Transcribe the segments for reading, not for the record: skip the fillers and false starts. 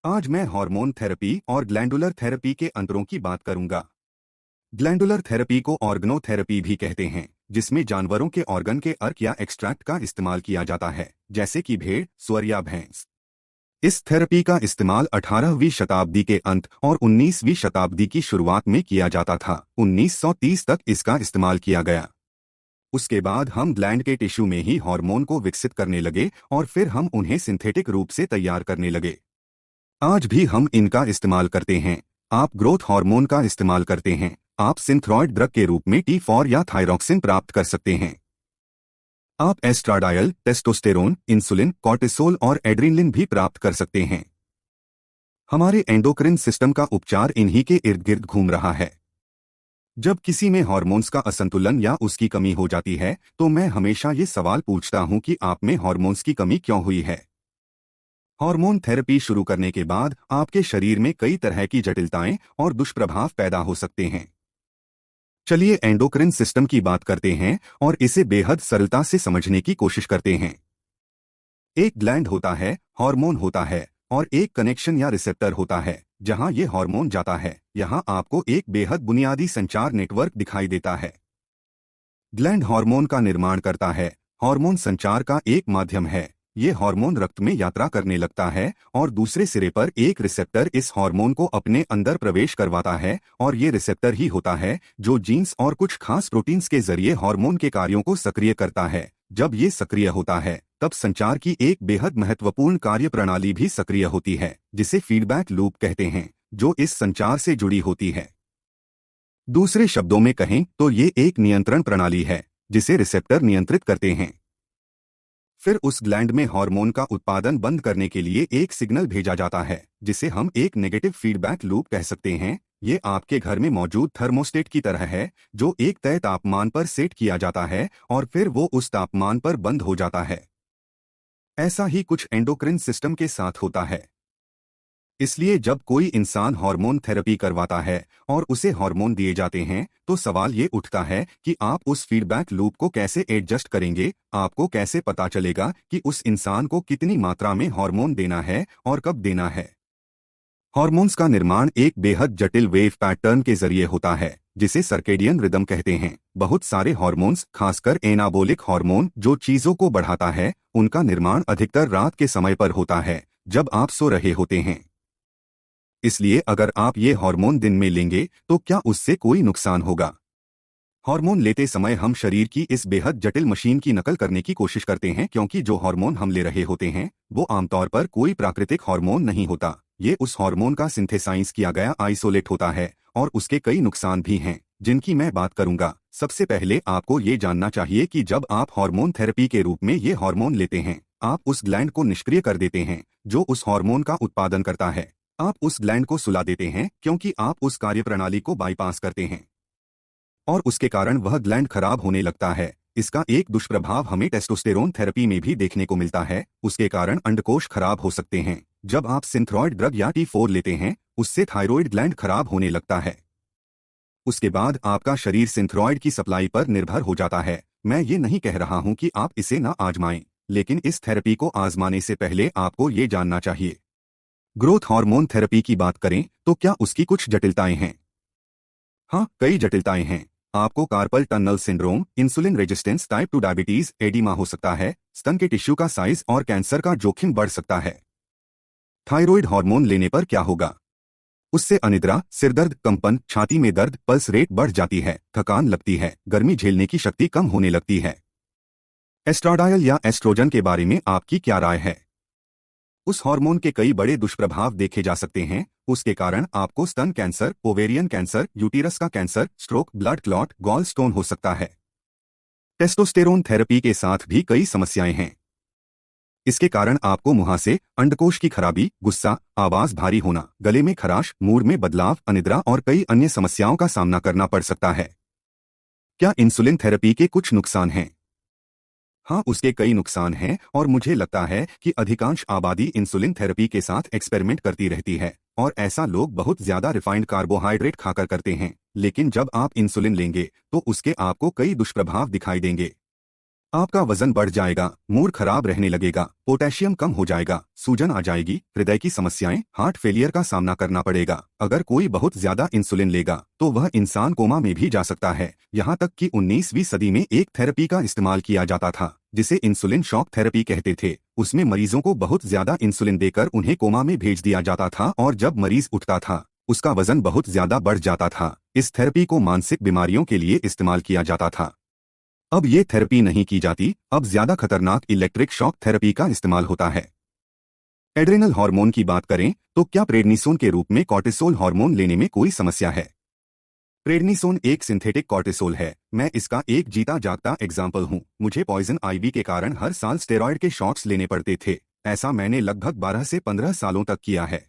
आज मैं hormone therapy और ग्लैंडुलर थेरेपी के अंतरों की बात करूंगा। ग्लैंडुलर थेरेपी को ऑर्गनोथेरेपी भी कहते हैं, जिसमें जानवरों के ऑर्गन के अर्क या एक्सट्रैक्ट का इस्तेमाल किया जाता है, जैसे कि भेड़, सुअर या भैंस। इस थेरेपी का इस्तेमाल 18वीं शताब्दी के अंत और 19वीं शताब्दी की शुरुआत में किया जाता था। 1930 तक इसका इस्तेमाल किया गया। उसके बाद हम ग्लैंड के टिश्यू में ही हार्मोन को विकसित करने लगे और फिर हम उन्हें सिंथेटिक रूप से तैयार करने लगे। आज भी हम इनका इस्तेमाल करते हैं। आप ग्रोथ हार्मोन का इस्तेमाल करते हैं। आप सिंथ्रॉइड ड्रग के रूप में T4 या थायरॉक्सिन प्राप्त कर सकते हैं। आप एस्ट्राडायल, टेस्टोस्टेरोन, इंसुलिन, कॉर्टिसोल और एड्रेनलिन भी प्राप्त कर सकते हैं। हमारे एंडोक्रिन सिस्टम का उपचार इन्हीं के इर्द गिर्द घूम रहा है। जब किसी में हार्मोन्स का असंतुलन या उसकी कमी हो जाती है, तो मैं हमेशा ये सवाल पूछता हूं कि आप में हार्मोन्स की कमी क्यों हुई है। हार्मोन थेरेपी शुरू करने के बाद आपके शरीर में कई तरह की जटिलताएं और दुष्प्रभाव पैदा हो सकते हैं। चलिए एंडोक्रिन सिस्टम की बात करते हैं और इसे बेहद सरलता से समझने की कोशिश करते हैं। एक ग्लैंड होता है, हार्मोन होता है और एक कनेक्शन या रिसेप्टर होता है जहां ये हार्मोन जाता है। यहां आपको एक बेहद बुनियादी संचार नेटवर्क दिखाई देता है। ग्लैंड हार्मोन का निर्माण करता है। हार्मोन संचार का एक माध्यम है। ये हार्मोन रक्त में यात्रा करने लगता है और दूसरे सिरे पर एक रिसेप्टर इस हार्मोन को अपने अंदर प्रवेश करवाता है और ये रिसेप्टर ही होता है जो जीन्स और कुछ खास प्रोटीन्स के जरिए हार्मोन के कार्यों को सक्रिय करता है। जब ये सक्रिय होता है तब संचार की एक बेहद महत्वपूर्ण कार्य प्रणाली भी सक्रिय होती है, जिसे फीडबैक लूप कहते हैं, जो इस संचार से जुड़ी होती है। दूसरे शब्दों में कहें तो ये एक नियंत्रण प्रणाली है जिसे रिसेप्टर नियंत्रित करते हैं। फिर उस ग्लैंड में हार्मोन का उत्पादन बंद करने के लिए एक सिग्नल भेजा जाता है, जिसे हम एक नेगेटिव फीडबैक लूप कह सकते हैं। ये आपके घर में मौजूद थर्मोस्टेट की तरह है, जो एक तय तापमान पर सेट किया जाता है और फिर वो उस तापमान पर बंद हो जाता है। ऐसा ही कुछ एंडोक्रिन सिस्टम के साथ होता है। इसलिए जब कोई इंसान हार्मोन थेरेपी करवाता है और उसे हार्मोन दिए जाते हैं, तो सवाल ये उठता है कि आप उस फीडबैक लूप को कैसे एडजस्ट करेंगे। आपको कैसे पता चलेगा कि उस इंसान को कितनी मात्रा में हार्मोन देना है और कब देना है। हार्मोन्स का निर्माण एक बेहद जटिल वेव पैटर्न के जरिए होता है, जिसे सर्केडियन रिदम कहते हैं। बहुत सारे हार्मोन्स, खासकर एनाबोलिक हार्मोन जो चीजों को बढ़ाता है, उनका निर्माण अधिकतर रात के समय पर होता है, जब आप सो रहे होते हैं। इसलिए अगर आप ये हार्मोन दिन में लेंगे तो क्या उससे कोई नुकसान होगा? हार्मोन लेते समय हम शरीर की इस बेहद जटिल मशीन की नकल करने की कोशिश करते हैं, क्योंकि जो हार्मोन हम ले रहे होते हैं वो आमतौर पर कोई प्राकृतिक हार्मोन नहीं होता। ये उस हार्मोन का सिंथेसाइज किया गया आइसोलेट होता है और उसके कई नुकसान भी हैं, जिनकी मैं बात करूंगा। सबसे पहले आपको ये जानना चाहिए कि जब आप हार्मोन थेरेपी के रूप में ये हार्मोन लेते हैं, आप उस ग्लैंड को निष्क्रिय कर देते हैं जो उस हार्मोन का उत्पादन करता है। आप उस ग्लैंड को सुला देते हैं क्योंकि आप उस कार्यप्रणाली को बाईपास करते हैं और उसके कारण वह ग्लैंड खराब होने लगता है। इसका एक दुष्प्रभाव हमें टेस्टोस्टेरोन थेरेपी में भी देखने को मिलता है। उसके कारण अंडकोश खराब हो सकते हैं। जब आप सिंथ्रॉइड ड्रग या T4 लेते हैं, उससे थायराइड ग्लैंड खराब होने लगता है। उसके बाद आपका शरीर सिंथ्रॉइड की सप्लाई पर निर्भर हो जाता है। मैं ये नहीं कह रहा हूं कि आप इसे ना आजमाएं, लेकिन इस थेरेपी को आजमाने से पहले आपको ये जानना चाहिए। ग्रोथ हार्मोन थेरेपी की बात करें तो क्या उसकी कुछ जटिलताएं हैं? हाँ, कई जटिलताएं हैं। आपको carpal tunnel syndrome, insulin resistance, type 2 diabetes, oedema हो सकता है। स्तन के टिश्यू का साइज और कैंसर का जोखिम बढ़ सकता है। थायराइड हार्मोन लेने पर क्या होगा? उससे अनिद्रा, सिरदर्द, कंपन, छाती में दर्द, पल्स रेट बढ़ जाती है, थकान लगती है, गर्मी झेलने की शक्ति कम होने लगती है। एस्ट्राडायल या एस्ट्रोजन के बारे में आपकी क्या राय है? उस हार्मोन के कई बड़े दुष्प्रभाव देखे जा सकते हैं। उसके कारण आपको स्तन कैंसर, ओवेरियन कैंसर, यूटीरस का cancer, stroke, blood clot, gallstone हो सकता है। टेस्टोस्टेरोन थेरेपी के साथ भी कई समस्याएं हैं। इसके कारण आपको मुहासे, अंडकोश की खराबी, गुस्सा, आवाज भारी होना, गले में खराश, मूड में बदलाव, अनिद्रा और कई अन्य समस्याओं का सामना करना पड़ सकता है। क्या इंसुलिन थेरेपी के कुछ नुकसान हैं? हाँ, उसके कई नुकसान हैं और मुझे लगता है कि अधिकांश आबादी इंसुलिन थेरेपी के साथ एक्सपेरिमेंट करती रहती है और ऐसा लोग बहुत ज्यादा रिफाइंड कार्बोहाइड्रेट खाकर करते हैं। लेकिन जब आप इंसुलिन लेंगे तो उसके आपको कई दुष्प्रभाव दिखाई देंगे। आपका वजन बढ़ जाएगा, मूड खराब रहने लगेगा, पोटेशियम कम हो जाएगा, सूजन आ जाएगी, हृदय की समस्याएं, हार्ट फेलियर का सामना करना पड़ेगा। अगर कोई बहुत ज्यादा इंसुलिन लेगा तो वह इंसान कोमा में भी जा सकता है। यहाँ तक कि 19वीं सदी में एक थेरेपी का इस्तेमाल किया जाता था जिसे इंसुलिन शॉक थेरेपी कहते थे। उसमें मरीजों को बहुत ज्यादा इंसुलिन देकर उन्हें कोमा में भेज दिया जाता था और जब मरीज उठता था उसका वजन बहुत ज्यादा बढ़ जाता था। इस थेरेपी को मानसिक बीमारियों के लिए इस्तेमाल किया जाता था। अब ये थेरेपी नहीं की जाती, अब ज्यादा खतरनाक इलेक्ट्रिक शॉक थेरेपी का इस्तेमाल होता है। एड्रेनल हार्मोन की बात करें तो क्या प्रेडनिसोन के रूप में कॉर्टिसोल हार्मोन लेने में कोई समस्या है? प्रेडनिसोन एक सिंथेटिक कॉर्टिसोल है। मैं इसका एक जीता जागता एग्जाम्पल हूँ। मुझे पॉइजन आईवी के कारण हर साल स्टेरॉयड के शॉट्स लेने पड़ते थे। ऐसा मैंने लगभग 12 से 15 सालों तक किया है।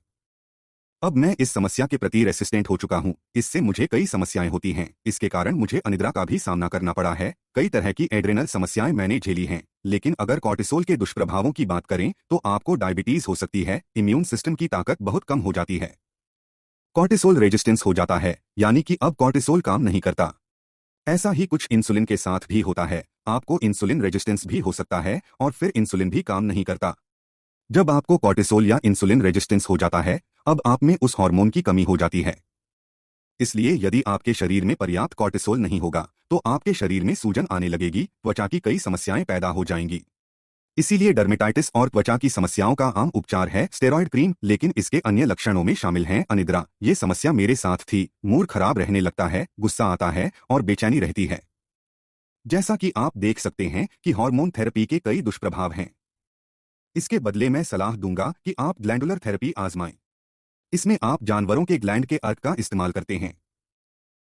अब मैं इस समस्या के प्रति रेसिस्टेंट हो चुका हूँ। इससे मुझे कई समस्याएं होती हैं। इसके कारण मुझे अनिद्रा का भी सामना करना पड़ा है। कई तरह की एड्रेनल समस्याएं मैंने झेली हैं। लेकिन अगर कॉर्टिसोल के दुष्प्रभावों की बात करें तो आपको डायबिटीज हो सकती है, इम्यून सिस्टम की ताकत बहुत कम हो जाती है, कॉर्टिसोल रेजिस्टेंस हो जाता है, यानी कि अब कॉर्टिसोल काम नहीं करता। ऐसा ही कुछ इंसुलिन के साथ भी होता है। आपको इंसुलिन रेजिस्टेंस भी हो सकता है और फिर इंसुलिन भी काम नहीं करता। जब आपको कॉर्टिसोल या इंसुलिन रेजिस्टेंस हो जाता है, अब आप में उस हार्मोन की कमी हो जाती है। इसलिए यदि आपके शरीर में पर्याप्त कॉर्टिसोल नहीं होगा तो आपके शरीर में सूजन आने लगेगी, त्वचा की कई समस्याएं पैदा हो जाएंगी। इसीलिए डर्मेटाइटिस और त्वचा की समस्याओं का आम उपचार है स्टेरॉयड क्रीम। लेकिन इसके अन्य लक्षणों में शामिल हैं अनिद्रा। ये समस्या मेरे साथ थी। मूड खराब रहने लगता है, गुस्सा आता है और बेचैनी रहती है। जैसा कि आप देख सकते हैं कि हार्मोन थेरेपी के कई दुष्प्रभाव हैं। इसके बदले मैं सलाह दूंगा कि आप ग्लैंडुलर थेरेपी आजमाएं। इसमें आप जानवरों के ग्लैंड के अर्क का इस्तेमाल करते हैं।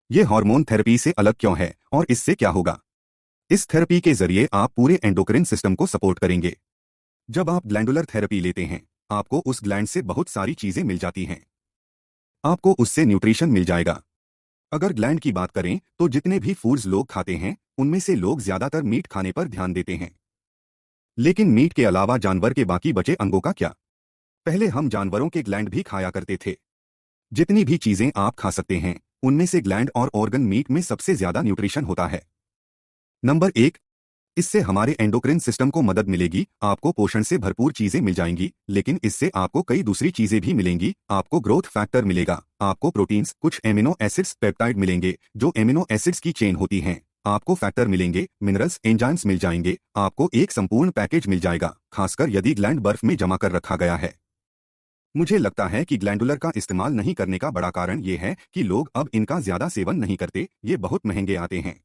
ये हार्मोन थेरेपी से अलग क्यों है और इससे क्या होगा? इस थेरेपी के जरिए आप पूरे एंडोक्रिन सिस्टम को सपोर्ट करेंगे। जब आप ग्लैंडुलर थेरेपी लेते हैं आपको उस ग्लैंड से बहुत सारी चीजें मिल जाती हैं। आपको उससे न्यूट्रिशन मिल जाएगा। अगर ग्लैंड की बात करें तो जितने भी फूड्स लोग खाते हैं उनमें से लोग ज्यादातर मीट खाने पर ध्यान देते हैं। लेकिन मीट के अलावा जानवर के बाकी बचे अंगों का क्या? पहले हम जानवरों के ग्लैंड भी खाया करते थे। जितनी भी चीजें आप खा सकते हैं उनमें से ग्लैंड और ऑर्गन मीट में सबसे ज्यादा न्यूट्रिशन होता है। नंबर 1, इससे हमारे एंडोक्रिन सिस्टम को मदद मिलेगी। आपको पोषण से भरपूर चीजें मिल जाएंगी, लेकिन इससे आपको कई दूसरी चीजें भी मिलेंगी। आपको ग्रोथ फैक्टर मिलेगा, आपको प्रोटीन्स, कुछ एमिनो एसिड्स, पेप्टाइड मिलेंगे जो एमिनो एसिड्स की चेन होती हैं। आपको फैक्टर मिलेंगे, मिनरल्स, एंजाइम्स मिल जाएंगे। आपको एक संपूर्ण पैकेज मिल जाएगा, खासकर यदि ग्लैंड बर्फ में जमा कर रखा गया है। मुझे लगता है कि ग्लैंडुलर का इस्तेमाल नहीं करने का बड़ा कारण ये है कि लोग अब इनका ज्यादा सेवन नहीं करते। ये बहुत महंगे आते हैं।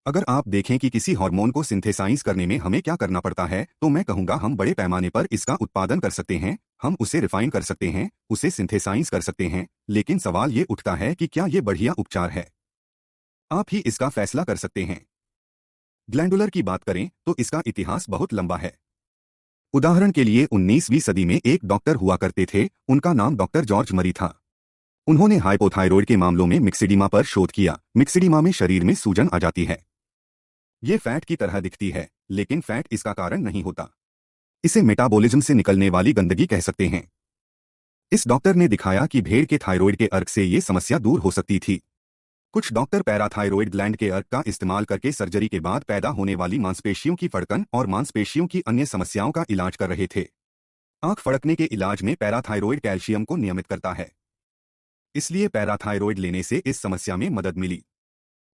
अगर आप देखें कि किसी हार्मोन को सिंथेसाइज करने में हमें क्या करना पड़ता है तो मैं कहूंगा हम बड़े पैमाने पर इसका उत्पादन कर सकते हैं। हम उसे रिफाइन कर सकते हैं, उसे सिंथेसाइज कर सकते हैं। लेकिन सवाल ये उठता है कि क्या ये बढ़िया उपचार है? आप ही इसका फैसला कर सकते हैं। ग्लैंडुलर की बात करें तो इसका इतिहास बहुत लंबा है। उदाहरण के लिए 19वीं सदी में एक डॉक्टर हुआ करते थे। उनका नाम डॉक्टर जॉर्ज मरी था। उन्होंने हाइपोथायरॉयड के मामलों में मिक्सिडिमा पर शोध किया। मिक्सिडिमा में शरीर में सूजन आ जाती है। ये फैट की तरह दिखती है, लेकिन फैट इसका कारण नहीं होता। इसे मेटाबॉलिज्म से निकलने वाली गंदगी कह सकते हैं। इस डॉक्टर ने दिखाया कि भेड़ के थायराइड के अर्क से ये समस्या दूर हो सकती थी। कुछ डॉक्टर पैराथायरॉयड ग्लैंड के अर्क का इस्तेमाल करके सर्जरी के बाद पैदा होने वाली मांसपेशियों की फड़कन और मांसपेशियों की अन्य समस्याओं का इलाज कर रहे थे। आंख फड़कने के इलाज में पैराथायरॉयड कैल्शियम को नियमित करता है, इसलिए पैराथायरॉयड लेने से इस समस्या में मदद मिली।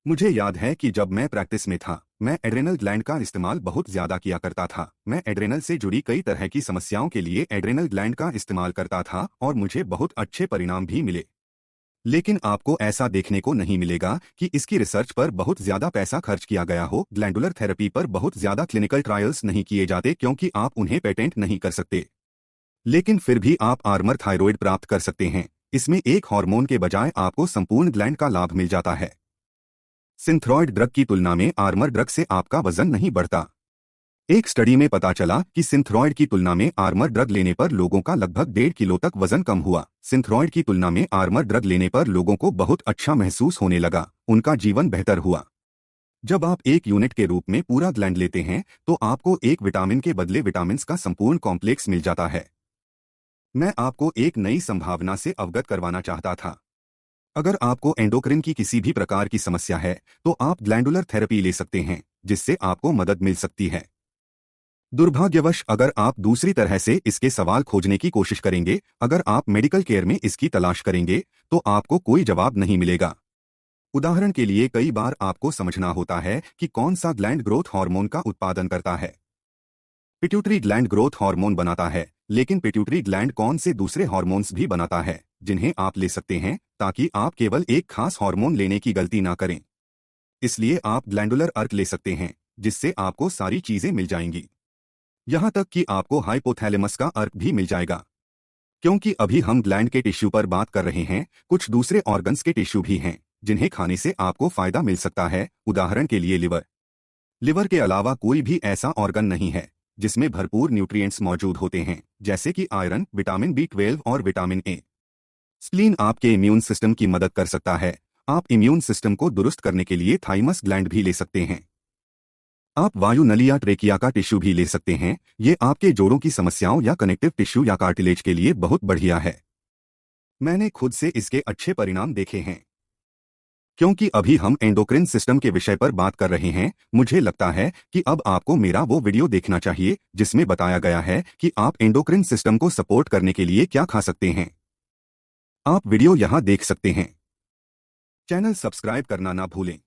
मुझे याद है कि जब मैं प्रैक्टिस में था मैं एड्रेनल ग्लैंड का इस्तेमाल बहुत ज्यादा किया करता था। मैं एड्रेनल से जुड़ी कई तरह की समस्याओं के लिए एड्रेनल ग्लैंड का इस्तेमाल करता था और मुझे बहुत अच्छे परिणाम भी मिले। लेकिन आपको ऐसा देखने को नहीं मिलेगा कि इसकी रिसर्च पर बहुत ज्यादा पैसा खर्च किया गया हो। ग्लैंडुलर थेरेपी पर बहुत ज्यादा क्लिनिकल ट्रायल्स नहीं किए जाते क्योंकि आप उन्हें पेटेंट नहीं कर सकते। लेकिन फिर भी आप आर्मर थायरॉयड प्राप्त कर सकते हैं। इसमें एक हार्मोन के बजाय आपको संपूर्ण ग्लैंड का लाभ मिल जाता है। सिंथ्रॉयड ड्रग की तुलना में आर्मर ड्रग से आपका वजन नहीं बढ़ता। एक स्टडी में पता चला कि सिंथ्रॉयड की तुलना में आर्मर ड्रग लेने पर लोगों का लगभग 1.5 किलो तक वजन कम हुआ। सिंथ्रॉयड की तुलना में आर्मर ड्रग लेने पर लोगों को बहुत अच्छा महसूस होने लगा, उनका जीवन बेहतर हुआ। जब आप एक यूनिट के रूप में पूरा ग्लैंड लेते हैं तो आपको एक विटामिन के बदले विटामिन्स का संपूर्ण कॉम्प्लेक्स मिल जाता है। मैं आपको एक नई संभावना से अवगत करवाना चाहता था। अगर आपको एंडोक्रिन की किसी भी प्रकार की समस्या है तो आप ग्लैंडुलर थेरेपी ले सकते हैं, जिससे आपको मदद मिल सकती है। दुर्भाग्यवश अगर आप दूसरी तरह से इसके सवाल खोजने की कोशिश करेंगे, अगर आप मेडिकल केयर में इसकी तलाश करेंगे, तो आपको कोई जवाब नहीं मिलेगा। उदाहरण के लिए कई बार आपको समझना होता है कि कौन सा ग्लैंड ग्रोथ हार्मोन का उत्पादन करता है। पिट्यूटरी ग्लैंड ग्रोथ हार्मोन बनाता है, लेकिन पिट्यूटरी ग्लैंड कौन से दूसरे हार्मोन्स भी बनाता है, जिन्हें आप ले सकते हैं, ताकि आप केवल एक खास हार्मोन लेने की गलती ना करें। इसलिए आप ग्लैंडुलर अर्क ले सकते हैं, जिससे आपको सारी चीजें मिल जाएंगी। यहां तक कि आपको हाइपोथैलेमस का अर्क भी मिल जाएगा। क्योंकि अभी हम ग्लैंड के टिश्यू पर बात कर रहे हैं, कुछ दूसरे ऑर्गन्स के टिश्यू भी हैं, जिन्हें खाने से आपको फायदा मिल सकता है। उदाहरण के लिए लिवर। लिवर के अलावा कोई भी ऐसा ऑर्गन नहीं है जिसमें भरपूर न्यूट्रिएंट्स मौजूद होते हैं, जैसे कि आयरन, विटामिन B12 और विटामिन ए। स्प्लीन आपके इम्यून सिस्टम की मदद कर सकता है। आप इम्यून सिस्टम को दुरुस्त करने के लिए थाइमस ग्लैंड भी ले सकते हैं। आप वायु नली या ट्रेकिया का टिश्यू भी ले सकते हैं। ये आपके जोड़ों की समस्याओं या कनेक्टिव टिश्यू या कार्टिलेज के लिए बहुत बढ़िया है। मैंने खुद से इसके अच्छे परिणाम देखे हैं। क्योंकि अभी हम एंडोक्रिन सिस्टम के विषय पर बात कर रहे हैं, मुझे लगता है कि अब आपको मेरा वो वीडियो देखना चाहिए जिसमें बताया गया है कि आप एंडोक्रिन सिस्टम को सपोर्ट करने के लिए क्या खा सकते हैं। आप वीडियो यहां देख सकते हैं। चैनल सब्सक्राइब करना ना भूलें।